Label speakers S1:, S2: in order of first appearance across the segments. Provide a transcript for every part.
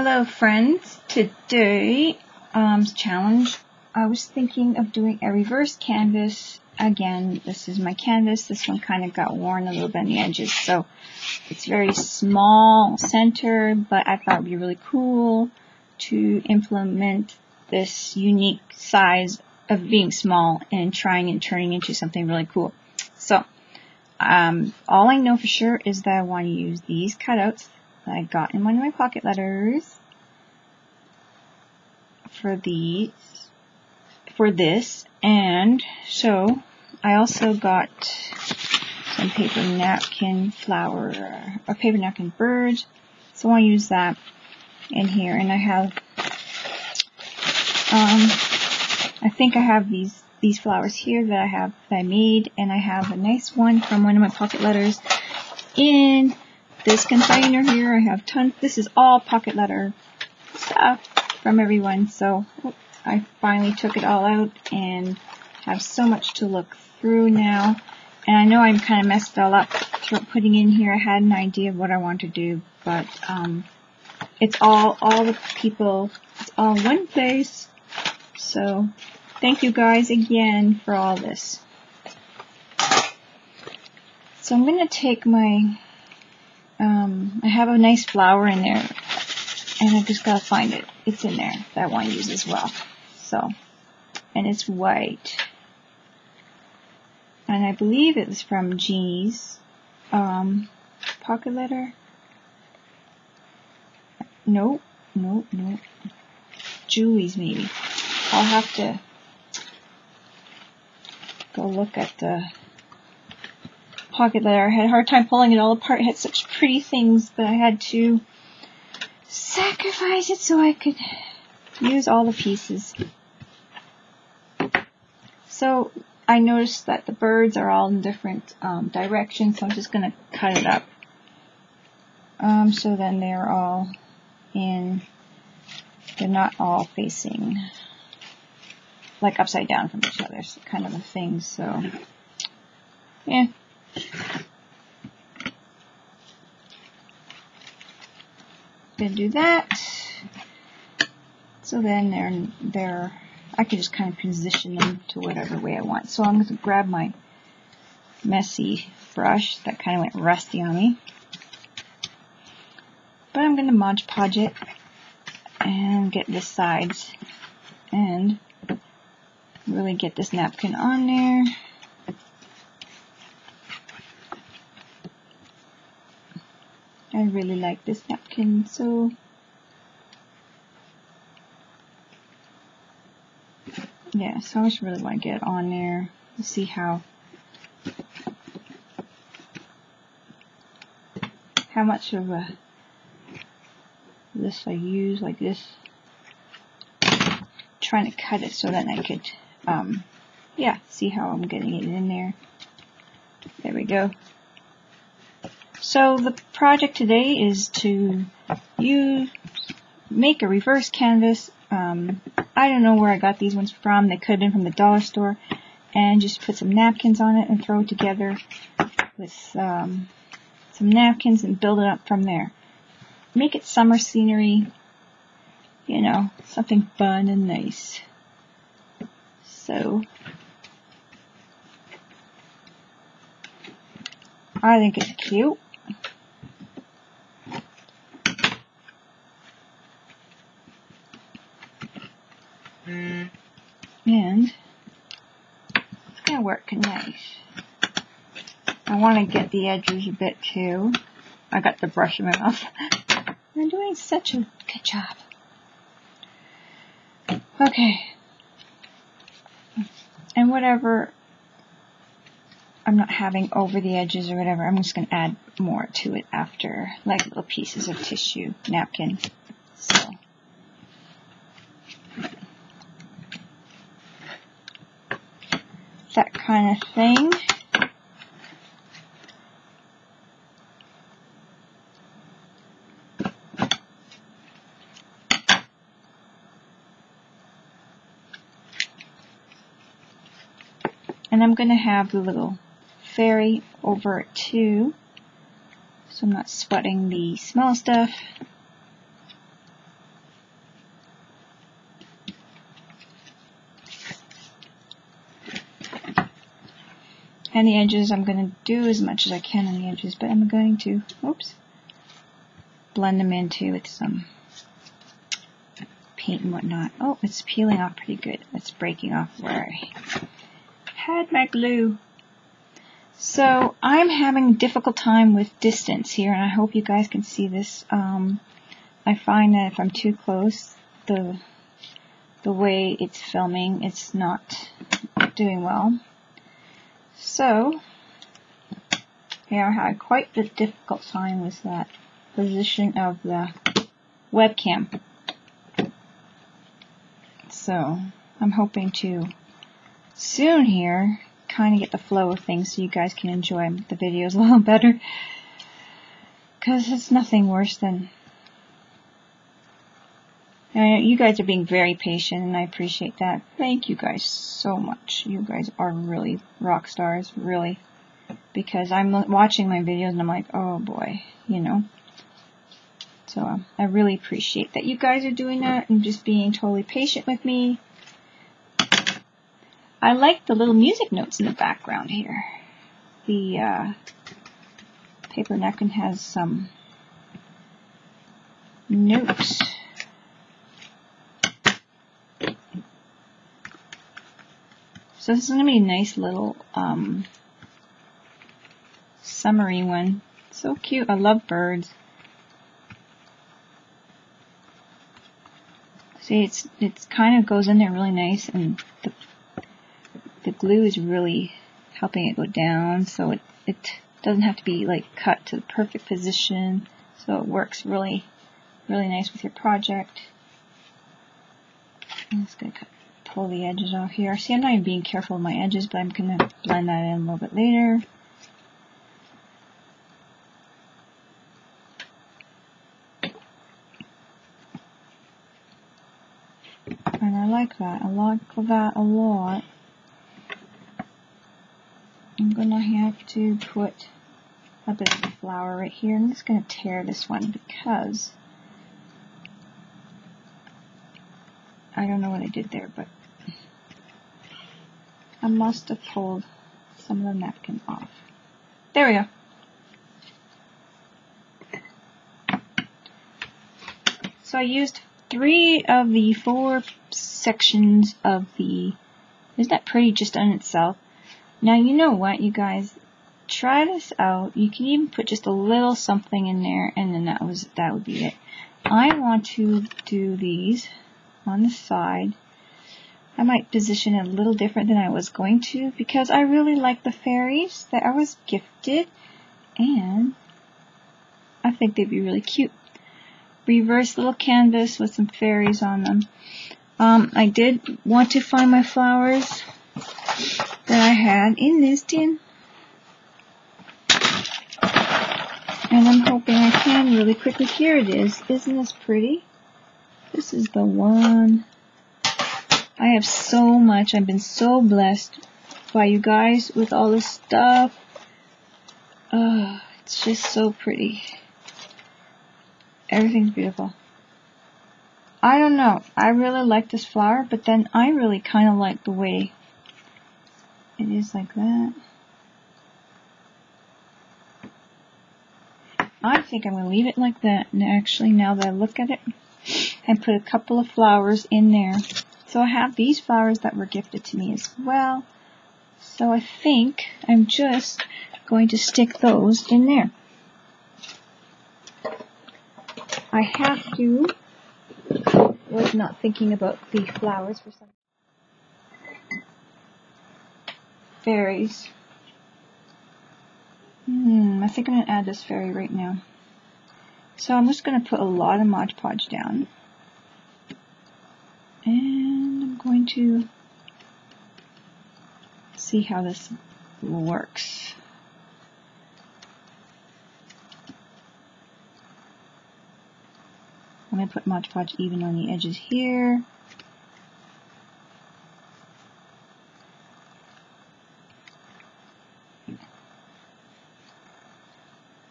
S1: Hello friends, today's challenge, I was thinking of doing a reverse canvas. Again, this is my canvas. This one kind of got worn a little bit on the edges, so it's very small center, but I thought it would be really cool to implement this unique size of being small and trying and turning into something really cool. So, all I know for sure is that I want to use these cutouts that I got in one of my pocket letters for this, and so I also got some paper napkin flower or paper napkin birds, so I want to use that in here. And I have I think I have these flowers here that I made, and I have a nice one from one of my pocket letters in this container here. I have tons. This is all pocket letter stuff from everyone, so I finally took it all out and have so much to look through now. And I know I kind of messed it all up putting in here. I had an idea of what I want to do, but it's all the people, it's all in one place. So thank you guys again for all this. So I'm going to take my I have a nice flower in there, and I just gotta find it. It's in there that I want to use as well. So, and it's white, and I believe it was from Jeannie's pocket letter. Nope. Julie's maybe. I'll have to go look at the pocket letter. I had a hard time pulling it all apart. It had such pretty things, but I had to sacrifice it so I could use all the pieces. So I noticed that the birds are all in different directions, so I'm just going to cut it up. So then they're not all facing like upside down from each other, so kind of a thing. So yeah. Gonna do that. So then they're I can just kind of position them to whatever way I want. So I'm going to grab my messy brush that kind of went rusty on me, but I'm going to Mod Podge it and get the sides and really get this napkin on there. I really like this napkin, so yeah, so I just really want to get it on there. We'll see how much of this I use, like this. Trying to cut it so that I could, yeah, see how I'm getting it in there. There we go. So the project today is to make a reverse canvas. I don't know where I got these ones from. They could have been from the dollar store, and just put some napkins on it and throw it together with some napkins and build it up from there. Make it summer scenery, you know, something fun and nice. So I think it's cute. And it's going to work nice. I want to get the edges a bit too. I got the brush in my mouth. I'm doing such a good job. Okay. And whatever I'm not having over the edges or whatever, I'm just going to add more to it after, like little pieces of tissue, napkin. So that kind of thing. And I'm going to have the little fairy over it too, so I'm not sweating the small stuff. And the edges, I'm going to do as much as I can on the edges, but I'm going to, oops, blend them into with some paint and whatnot. Oh, it's peeling off pretty good. It's breaking off where I had my glue. So I'm having a difficult time with distance here, and I hope you guys can see this. I find that if I'm too close, the way it's filming, it's not doing well. So, yeah, I had quite a difficult time with that position of the webcam. So, I'm hoping to soon here kind of get the flow of things so you guys can enjoy the videos a little better. Because it's nothing worse than... you guys are being very patient, and I appreciate that. Thank you guys so much. You guys are really rock stars, really. Because I'm watching my videos and I'm like, oh boy, you know. So I really appreciate that you guys are doing that and just being totally patient with me. I like the little music notes in the background here. The paper napkin has some notes. So this is going to be a nice little summery one. So cute. I love birds. See, it's kind of goes in there really nice, and the glue is really helping it go down, so it doesn't have to be like cut to the perfect position. So it works really, really nice with your project. I'm just going to pull the edges off here. See, I'm not even being careful with my edges, but I'm going to blend that in a little bit later. And I like that. I like that a lot. I'm going to have to put a bit of flour right here. I'm just going to tear this one because I don't know what I did there, but I must have pulled some of the napkin off. There we go. So I used 3 of the 4 sections of the... Isn't that pretty just on itself? Now you know what, you guys? Try this out. You can even put just a little something in there, and then that would be it. I want to do these on the side. I might position it a little different than I was going to because I really like the fairies that I was gifted, and I think they'd be really cute. Reverse little canvas with some fairies on them. I did want to find my flowers that I had in this tin, and I'm hoping I can really quickly. Here it is. Isn't this pretty? This is the one. I have so much. I've been so blessed by you guys with all this stuff. It's just so pretty. Everything's beautiful. I don't know. I really like this flower, but then I really kind of like the way it is like that. I think I'm going to leave it like that. And actually, now that I look at it, and put a couple of flowers in there. So I have these flowers that were gifted to me as well. So I think I'm just going to stick those in there. I have to, was not thinking about the flowers for some fairies. I think I'm going to add this fairy right now. So I'm just going to put a lot of Mod Podge down. And I'm going to see how this works. I'm going to put Mod Podge even on the edges here.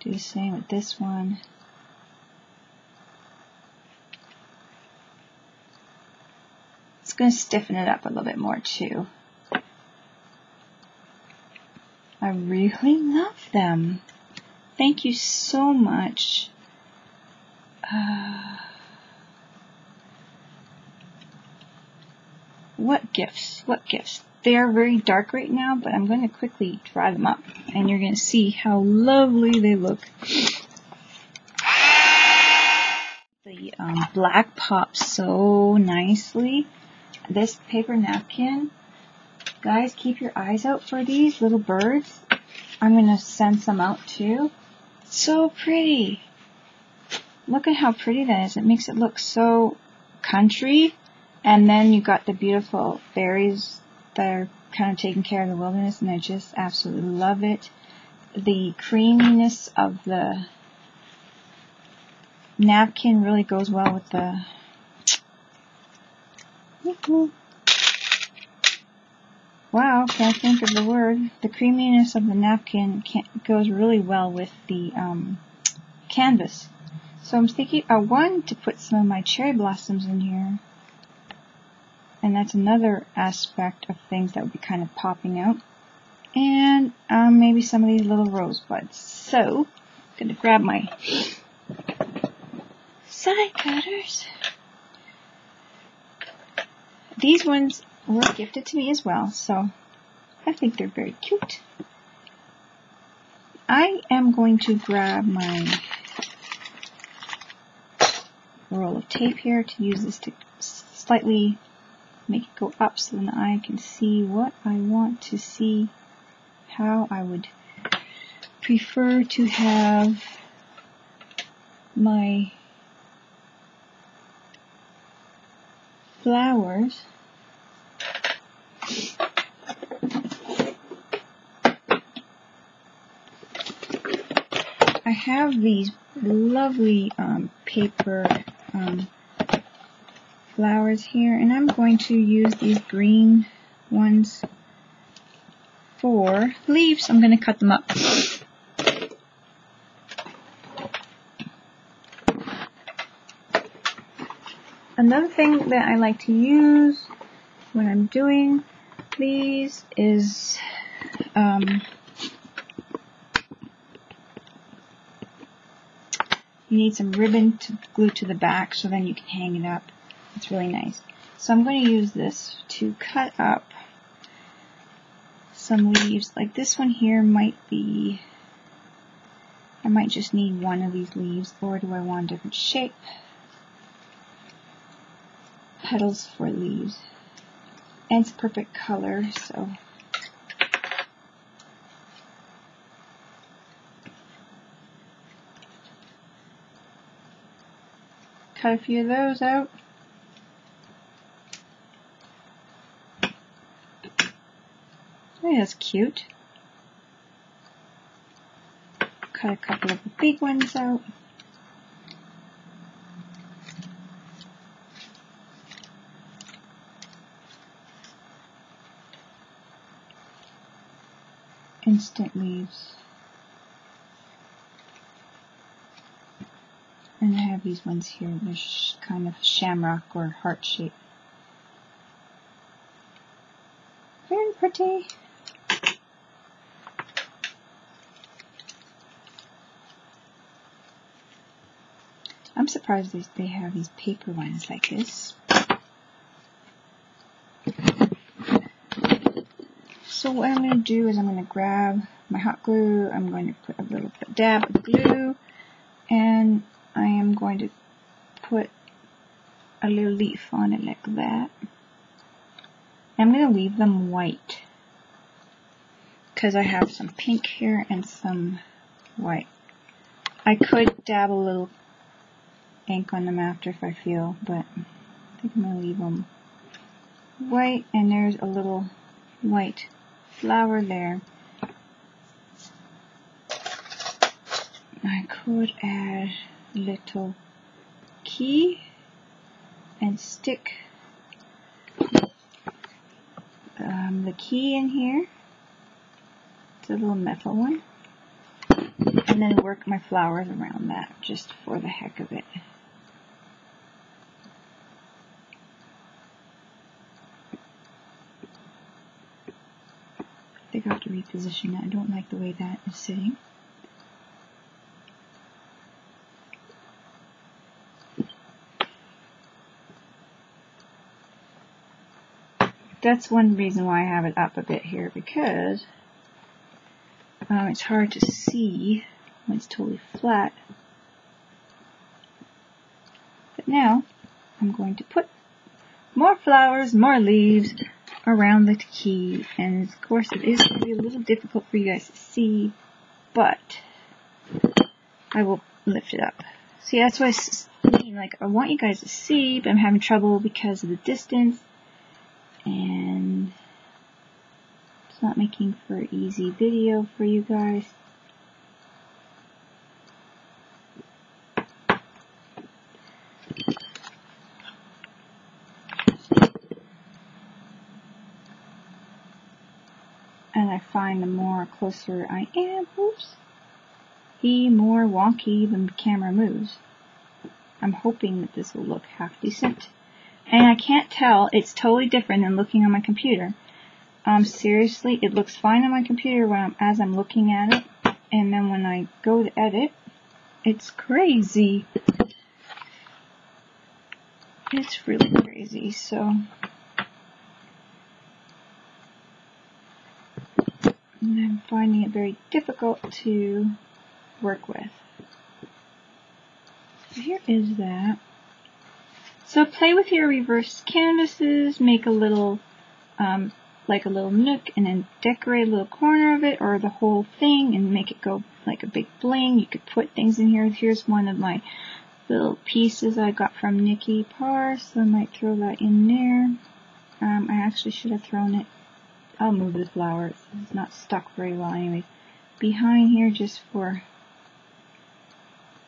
S1: Do the same with this one. It's going to stiffen it up a little bit more too. I I really love them. Thank you so much. What gifts? What gifts? They are very dark right now, but I'm going to quickly dry them up, and you're going to see how lovely they look. The black pops so nicely. This paper napkin, guys, keep your eyes out for these little birds. I'm going to send some out too. So pretty. Look at how pretty that is. It makes it look so country. And then you got the beautiful berries that are kind of taking care of the wilderness, and I just absolutely love it. The creaminess of the napkin really goes well with the wow, can't think of the word. The creaminess of the napkin goes really well with the canvas. So I'm thinking I wanted to put some of my cherry blossoms in here. And that's another aspect of things that would be kind of popping out. And maybe some of these little rosebuds. So, I'm going to grab my side cutters. These ones were gifted to me as well, so I think they're very cute. I am going to grab my roll of tape here to use this to slightly make it go up so then I can see what I want to see, how I would prefer to have my flowers. I have these lovely paper flowers here, and I'm going to use these green ones for leaves. I'm going to cut them up. Another thing that I like to use when I'm doing these is you need some ribbon to glue to the back so then you can hang it up. It's really nice. So I'm going to use this to cut up some leaves. Like this one here might be, I might just need one of these leaves, or do I want a different shape? Petals for leaves. And it's a perfect color, so. Cut a few of those out. Oh, that's cute. Cut a couple of the big ones out. Instant leaves. And I have these ones here. They're kind of shamrock or heart shape. Very pretty. I'm surprised they have these paper ones like this. So what I'm going to do is I'm going to grab my hot glue. I'm going to put a little dab of glue, and I am going to put a little leaf on it like that. I'm going to leave them white because I have some pink here and some white. I could dab a little ink on them after if I feel, but I think I'm going to leave them white, and there's a little white flower there. I could add a little key and stick the key in here. It's a little metal one. And then work my flowers around that just for the heck of it. I think I have to reposition that. I don't like the way that is sitting. That's one reason why I have it up a bit here, because it's hard to see when it's totally flat. But now I'm going to put more flowers, more leaves around the key, and of course it is going to be a little difficult for you guys to see, but I will lift it up. See, that's what I mean, like, I want you guys to see, but I'm having trouble because of the distance, and it's not making for an easy video for you guys. And I find the more closer I am, the more wonky the camera moves. I'm hoping that this will look half decent. And I can't tell, it's totally different than looking on my computer. Seriously, it looks fine on my computer as I'm looking at it. And then when I go to edit, it's crazy. It's really crazy, so... And I'm finding it very difficult to work with. So here is that. So play with your reverse canvases, make a little, like a little nook, and then decorate a little corner of it, or the whole thing, and make it go like a big bling. You could put things in here. Here's one of my little pieces I got from Nikki Parr, so I might throw that in there. I actually should have thrown it. I'll move the flower. It's not stuck very well anyways. Behind here just for...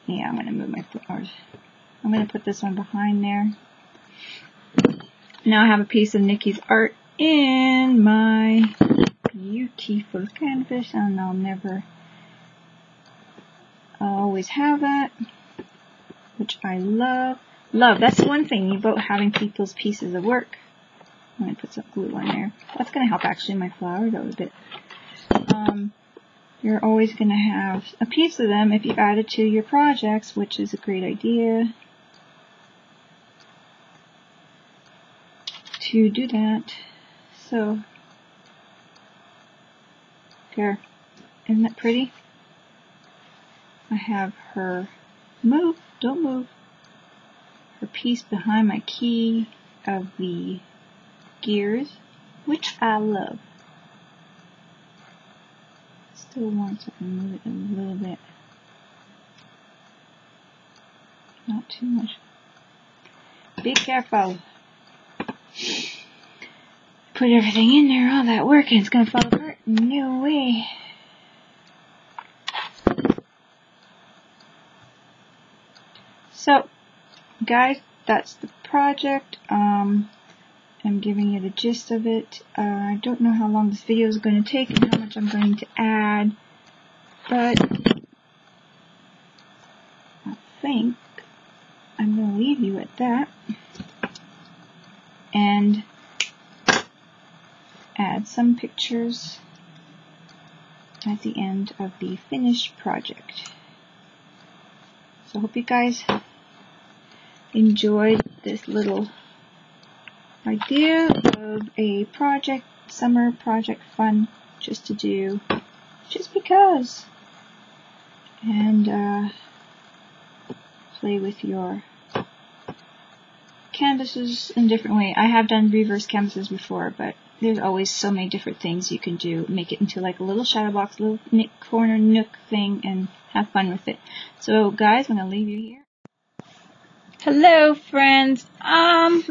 S1: Yeah, I'm going to move my flowers. I'm going to put this one behind there. Now I have a piece of Nikki's art in my beautiful canvas, and I'll always have that, which I love. That's one thing about having people's pieces of work. I'm going to put some glue on there. That's going to help actually my flowers out a bit. You're always going to have a piece of them if you add it to your projects, which is a great idea to do that. So, there. Isn't that pretty? I have her don't move, her piece behind my key of the gears, which I love. Still want to move it a little bit. Not too much. Be careful. Put everything in there, all that work, and it's going to fall apart. No way. So, guys, that's the project. I'm giving you the gist of it. I don't know how long this video is going to take and how much I'm going to add, but I think I'm going to leave you at that and add some pictures at the end of the finished project. So I hope you guys enjoyed this little idea of a project, summer project fun, just to do, just because, and play with your canvases in a different way. I have done reverse canvases before, but there's always so many different things you can do. Make it into like a little shadow box, little corner nook thing, and have fun with it. So guys, I'm going to leave you here. Hello friends, I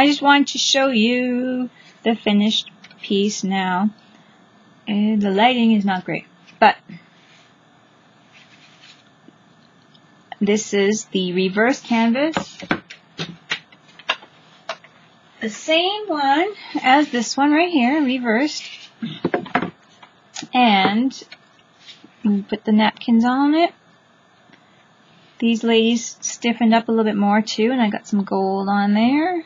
S1: just wanted to show you the finished piece now. And the lighting is not great, but this is the reverse canvas. The same one as this one right here, reversed. And you put the napkins on it. These ladies stiffened up a little bit more too, and I got some gold on there.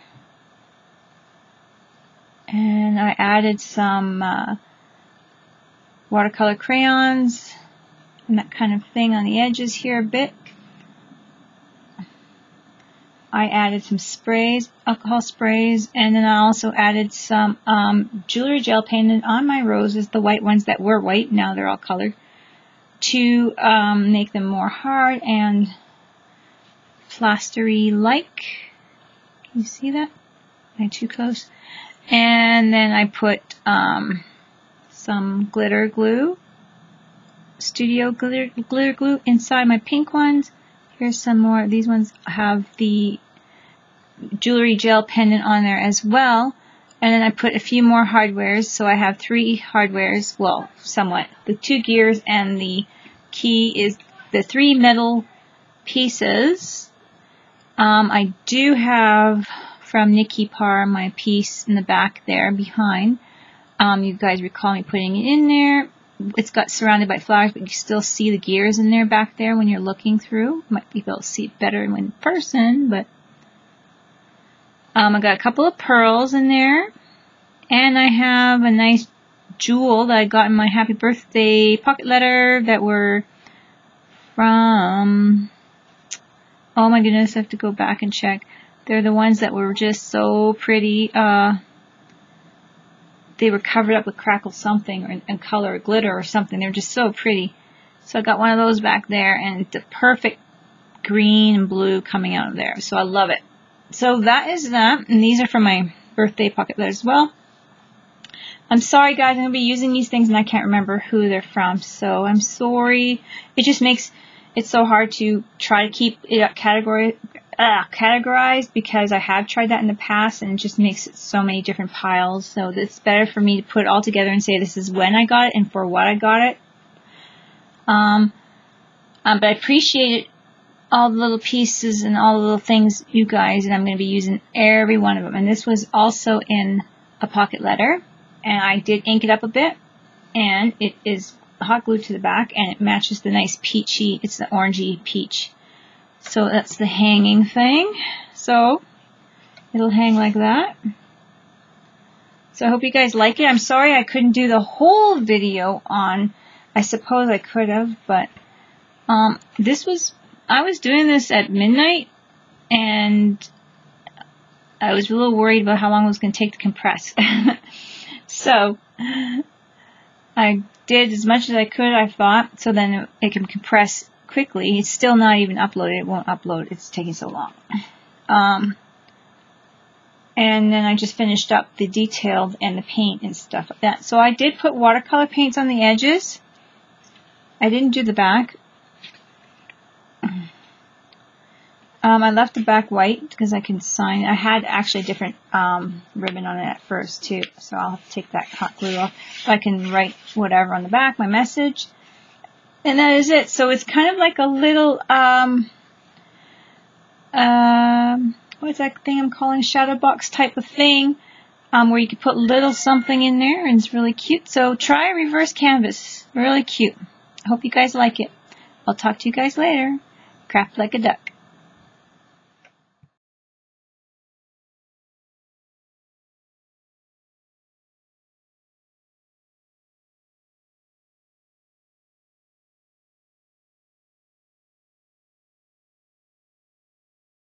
S1: And I added some watercolor crayons and that kind of thing on the edges here a bit. I added some sprays, alcohol sprays, and then I also added some jewelry gel painted on my roses, the white ones that were white, now they're all colored, to make them more hard and plastery-like. Can you see that? Am I too close? And then I put some glitter glue, studio glitter glue inside my pink ones. Here's some more. These ones have the jewelry gel pendant on there as well. And then I put a few more hardwares. So I have 3 hardwares. Well, somewhat. The 2 gears and the key is the 3 metal pieces. I do have from Nikki Parr my piece in the back there behind. You guys recall me putting it in there. It's got surrounded by flowers, but you still see the gears in there back there when you're looking through. Might be able to see it better in person, but I got a couple of pearls in there, and I have a nice jewel that I got in my happy birthday pocket letter that were from, oh my goodness, I have to go back and check. They're the ones that were just so pretty. They were covered up with crackle something and color or glitter or something. They're just so pretty. So I got one of those back there, and the perfect green and blue coming out of there. So I love it. So that is that, and these are from my birthday pocket letters as well. I'm sorry guys, I'm going to be using these things and I can't remember who they're from, so I'm sorry. It just makes it so hard to try to keep it categorized, because I have tried that in the past and it just makes it so many different piles. So it's better for me to put it all together and say this is when I got it and for what I got it. But I appreciate all the little pieces and all the little things, you guys, and I'm going to be using every one of them. And this was also in a pocket letter, and I did ink it up a bit, and it is hot glued to the back, and it matches the nice peachy, it's the orangey peach. So that's the hanging thing. So it'll hang like that. So I hope you guys like it. I'm sorry I couldn't do the whole video on, I suppose I could have, but I was doing this at midnight, and I was a little worried about how long it was going to take to compress. So I did as much as I could, I thought, so then it can compress quickly. It's still not even uploaded. It won't upload. It's taking so long. And then I just finished up the detail and the paint and stuff like that. So I did put watercolor paints on the edges. I didn't do the back. I left the back white because I can sign. I had actually a different ribbon on it at first too, so I'll have to take that hot glue off. So I can write whatever on the back, my message. And that is it. So it's kind of like a little, what's that thing I'm calling? Shadow box type of thing, where you can put little something in there, and it's really cute. So try reverse canvas. Really cute. I hope you guys like it. I'll talk to you guys later. Craft like a duck.